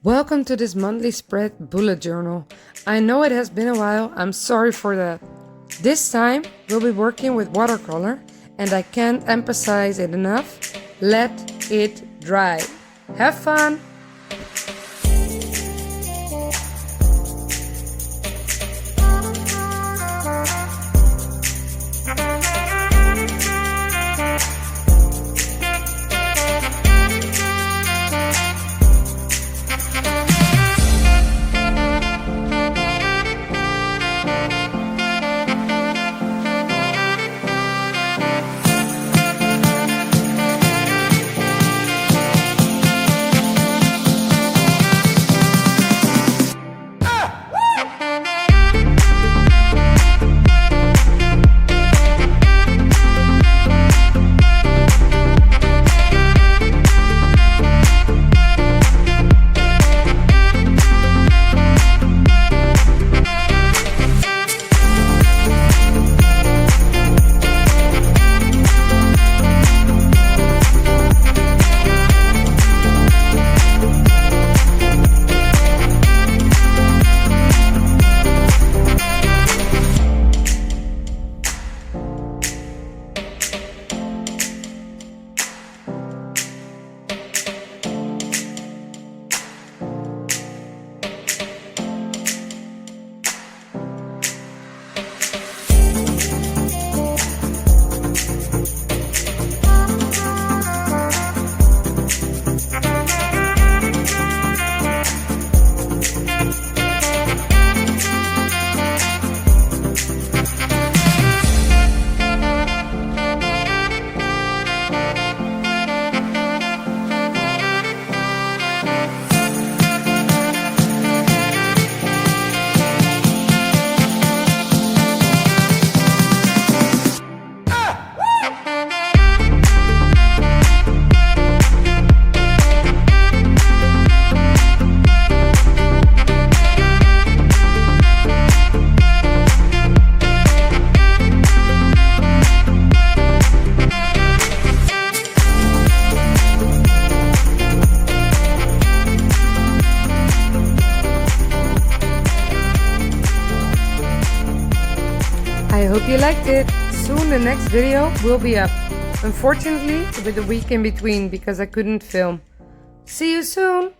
Welcome to this monthly spread bullet journal. I know it has been a while, I'm sorry for that. This time we'll be working with watercolor and I can't emphasize it enough. Let it dry. Have fun! I hope you liked it. Soon the next video will be up. Unfortunately, with a week in between because I couldn't film. See you soon!